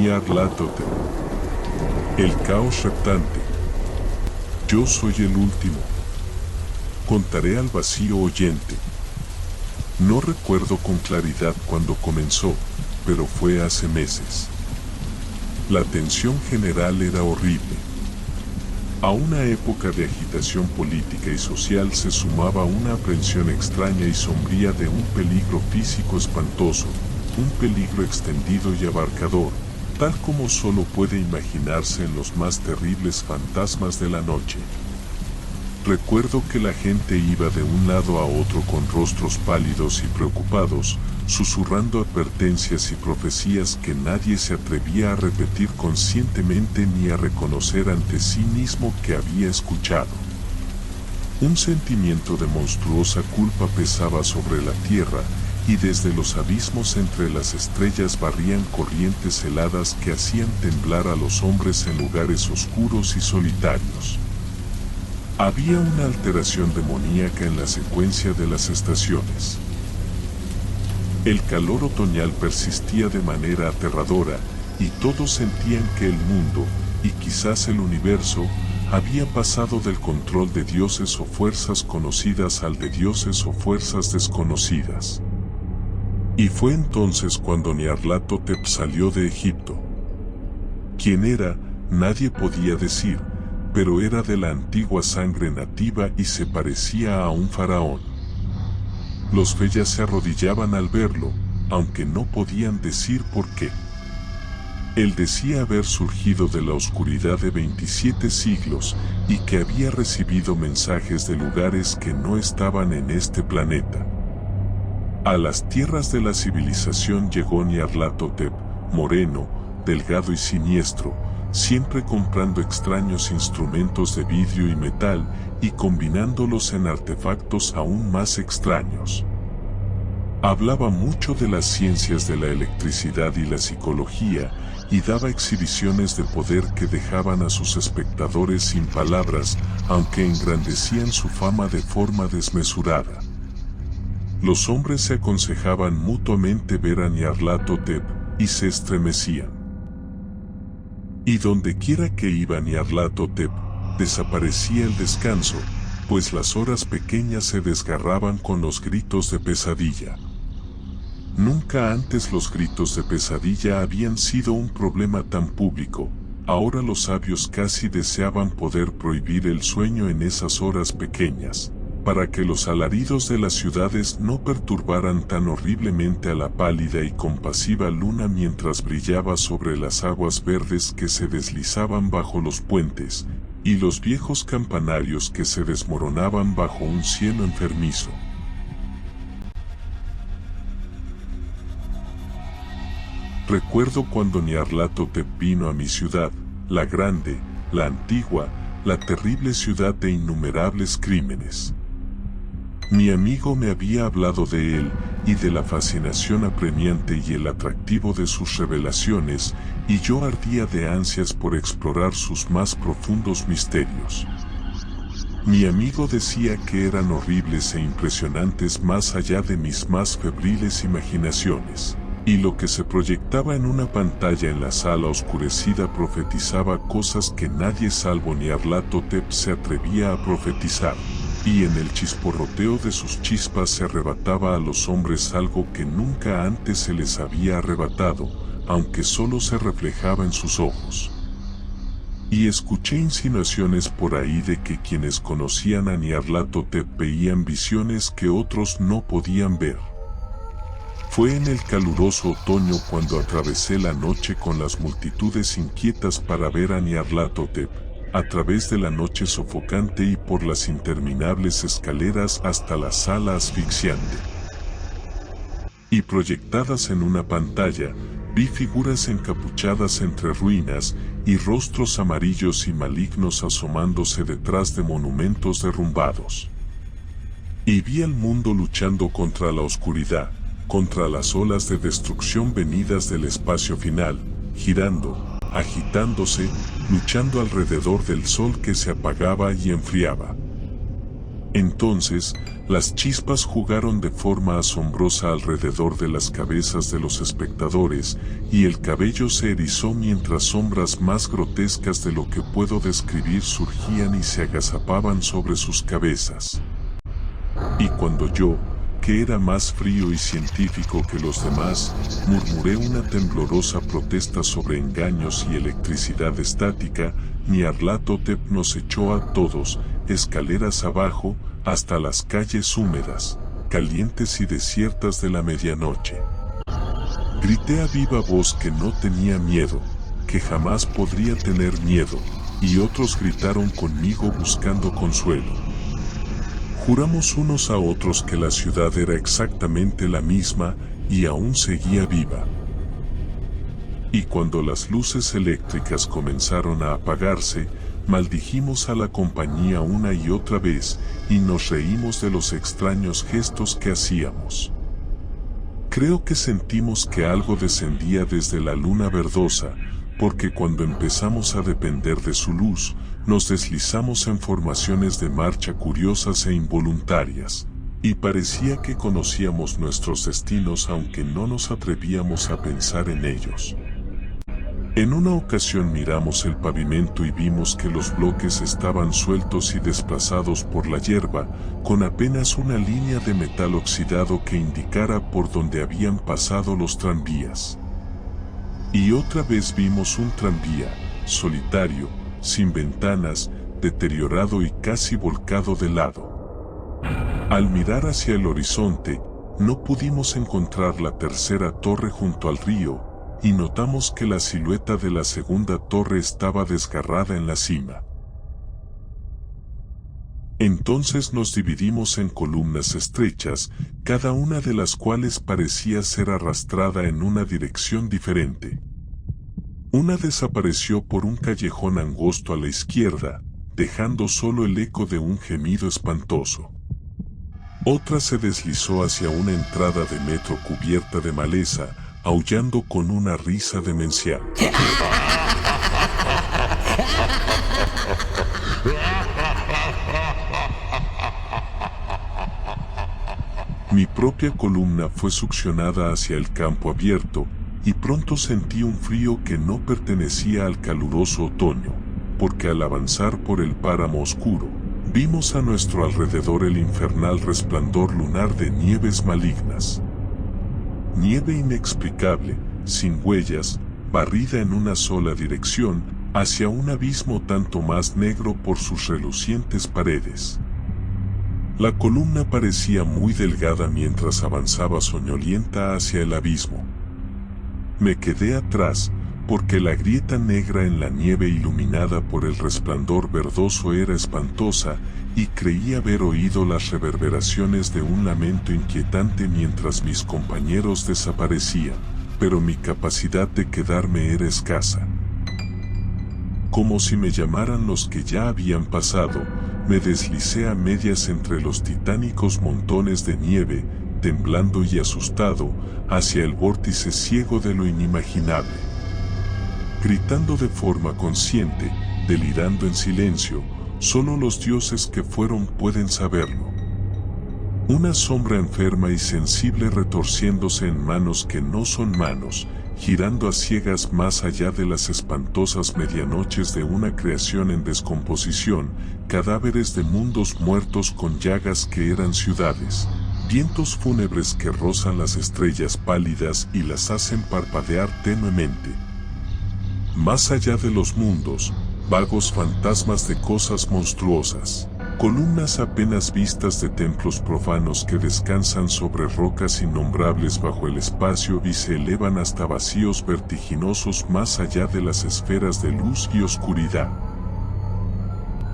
Nyarlathotep. El caos reptante. Yo soy el último. Contaré al vacío oyente. No recuerdo con claridad cuándo comenzó, pero fue hace meses. La tensión general era horrible. A una época de agitación política y social se sumaba una aprensión extraña y sombría de un peligro físico espantoso, un peligro extendido y abarcador, tal como solo puede imaginarse en los más terribles fantasmas de la noche. Recuerdo que la gente iba de un lado a otro con rostros pálidos y preocupados, susurrando advertencias y profecías que nadie se atrevía a repetir conscientemente ni a reconocer ante sí mismo que había escuchado. Un sentimiento de monstruosa culpa pesaba sobre la tierra, y desde los abismos entre las estrellas barrían corrientes heladas que hacían temblar a los hombres en lugares oscuros y solitarios. Había una alteración demoníaca en la secuencia de las estaciones. El calor otoñal persistía de manera aterradora, y todos sentían que el mundo, y quizás el universo, había pasado del control de dioses o fuerzas conocidas al de dioses o fuerzas desconocidas. Y fue entonces cuando Nyarlathotep salió de Egipto. ¿Quién era? Nadie podía decir, pero era de la antigua sangre nativa y se parecía a un faraón. Los feyas se arrodillaban al verlo, aunque no podían decir por qué. Él decía haber surgido de la oscuridad de 27 siglos y que había recibido mensajes de lugares que no estaban en este planeta. A las tierras de la civilización llegó Nyarlathotep, moreno, delgado y siniestro, siempre comprando extraños instrumentos de vidrio y metal y combinándolos en artefactos aún más extraños. Hablaba mucho de las ciencias de la electricidad y la psicología, y daba exhibiciones de poder que dejaban a sus espectadores sin palabras, aunque engrandecían su fama de forma desmesurada. Los hombres se aconsejaban mutuamente ver a Nyarlathotep, y se estremecían. Y donde quiera que iba Nyarlathotep, desaparecía el descanso, pues las horas pequeñas se desgarraban con los gritos de pesadilla. Nunca antes los gritos de pesadilla habían sido un problema tan público. Ahora los sabios casi deseaban poder prohibir el sueño en esas horas pequeñas, para que los alaridos de las ciudades no perturbaran tan horriblemente a la pálida y compasiva luna mientras brillaba sobre las aguas verdes que se deslizaban bajo los puentes, y los viejos campanarios que se desmoronaban bajo un cielo enfermizo. Recuerdo cuando Nyarlathotep vino a mi ciudad, la grande, la antigua, la terrible ciudad de innumerables crímenes. Mi amigo me había hablado de él, y de la fascinación apremiante y el atractivo de sus revelaciones, y yo ardía de ansias por explorar sus más profundos misterios. Mi amigo decía que eran horribles e impresionantes más allá de mis más febriles imaginaciones, y lo que se proyectaba en una pantalla en la sala oscurecida profetizaba cosas que nadie salvo Nyarlathotep se atrevía a profetizar. Y en el chisporroteo de sus chispas se arrebataba a los hombres algo que nunca antes se les había arrebatado, aunque solo se reflejaba en sus ojos. Y escuché insinuaciones por ahí de que quienes conocían a Nyarlathotep veían visiones que otros no podían ver. Fue en el caluroso otoño cuando atravesé la noche con las multitudes inquietas para ver a Nyarlathotep, a través de la noche sofocante y por las interminables escaleras hasta la sala asfixiante. Y proyectadas en una pantalla, vi figuras encapuchadas entre ruinas, y rostros amarillos y malignos asomándose detrás de monumentos derrumbados. Y vi al mundo luchando contra la oscuridad, contra las olas de destrucción venidas del espacio final, girando, agitándose, luchando alrededor del sol que se apagaba y enfriaba. Entonces, las chispas jugaron de forma asombrosa alrededor de las cabezas de los espectadores, y el cabello se erizó mientras sombras más grotescas de lo que puedo describir surgían y se agazapaban sobre sus cabezas. Y cuando yo, que era más frío y científico que los demás, murmuré una temblorosa protesta sobre engaños y electricidad estática, Nyarlathotep nos echó a todos, escaleras abajo, hasta las calles húmedas, calientes y desiertas de la medianoche. Grité a viva voz que no tenía miedo, que jamás podría tener miedo, y otros gritaron conmigo buscando consuelo. Juramos unos a otros que la ciudad era exactamente la misma y aún seguía viva. Y cuando las luces eléctricas comenzaron a apagarse, maldijimos a la compañía una y otra vez y nos reímos de los extraños gestos que hacíamos. Creo que sentimos que algo descendía desde la luna verdosa, porque cuando empezamos a depender de su luz, nos deslizamos en formaciones de marcha curiosas e involuntarias, y parecía que conocíamos nuestros destinos aunque no nos atrevíamos a pensar en ellos. En una ocasión miramos el pavimento y vimos que los bloques estaban sueltos y desplazados por la hierba, con apenas una línea de metal oxidado que indicara por donde habían pasado los tranvías. Y otra vez vimos un tranvía, solitario, sin ventanas, deteriorado y casi volcado de lado. Al mirar hacia el horizonte, no pudimos encontrar la tercera torre junto al río, y notamos que la silueta de la segunda torre estaba desgarrada en la cima. Entonces nos dividimos en columnas estrechas, cada una de las cuales parecía ser arrastrada en una dirección diferente. Una desapareció por un callejón angosto a la izquierda, dejando solo el eco de un gemido espantoso. Otra se deslizó hacia una entrada de metro cubierta de maleza, aullando con una risa demencial. Mi propia columna fue succionada hacia el campo abierto, y pronto sentí un frío que no pertenecía al caluroso otoño, porque al avanzar por el páramo oscuro, vimos a nuestro alrededor el infernal resplandor lunar de nieves malignas. Nieve inexplicable, sin huellas, barrida en una sola dirección, hacia un abismo tanto más negro por sus relucientes paredes. La columna parecía muy delgada mientras avanzaba soñolienta hacia el abismo. Me quedé atrás, porque la grieta negra en la nieve iluminada por el resplandor verdoso era espantosa, y creí haber oído las reverberaciones de un lamento inquietante mientras mis compañeros desaparecían, pero mi capacidad de quedarme era escasa. Como si me llamaran los que ya habían pasado, me deslicé a medias entre los titánicos montones de nieve, temblando y asustado, hacia el vórtice ciego de lo inimaginable. Gritando de forma consciente, delirando en silencio, solo los dioses que fueron pueden saberlo. Una sombra enferma y sensible retorciéndose en manos que no son manos, girando a ciegas más allá de las espantosas medianoches de una creación en descomposición, cadáveres de mundos muertos con llagas que eran ciudades, vientos fúnebres que rozan las estrellas pálidas y las hacen parpadear tenuemente. Más allá de los mundos, vagos fantasmas de cosas monstruosas, columnas apenas vistas de templos profanos que descansan sobre rocas innombrables bajo el espacio y se elevan hasta vacíos vertiginosos más allá de las esferas de luz y oscuridad.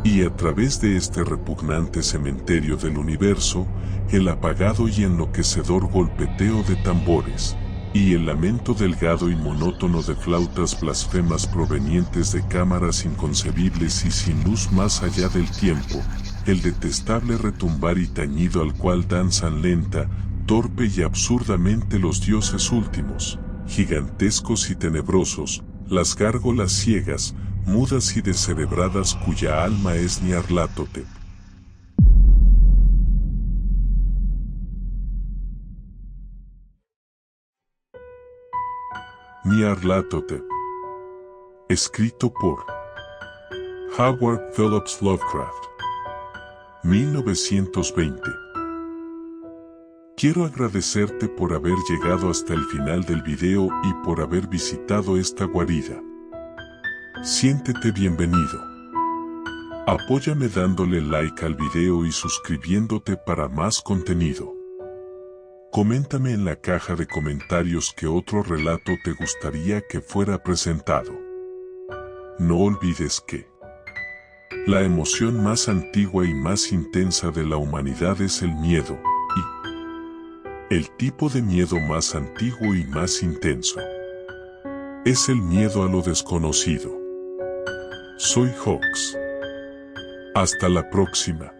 Y a través de este repugnante cementerio del universo, el apagado y enloquecedor golpeteo de tambores, y el lamento delgado y monótono de flautas blasfemas provenientes de cámaras inconcebibles y sin luz más allá del tiempo, el detestable retumbar y tañido al cual danzan lenta, torpe y absurdamente los dioses últimos, gigantescos y tenebrosos, las gárgolas ciegas, mudas y descerebradas cuya alma es Nyarlathotep. Nyarlathotep. Escrito por Howard Phillips Lovecraft. 1920. Quiero agradecerte por haber llegado hasta el final del video y por haber visitado esta guarida. Siéntete bienvenido. Apóyame dándole like al video y suscribiéndote para más contenido. Coméntame en la caja de comentarios qué otro relato te gustaría que fuera presentado. No olvides que la emoción más antigua y más intensa de la humanidad es el miedo, y el tipo de miedo más antiguo y más intenso es el miedo a lo desconocido. Soy Hoax. Hasta la próxima.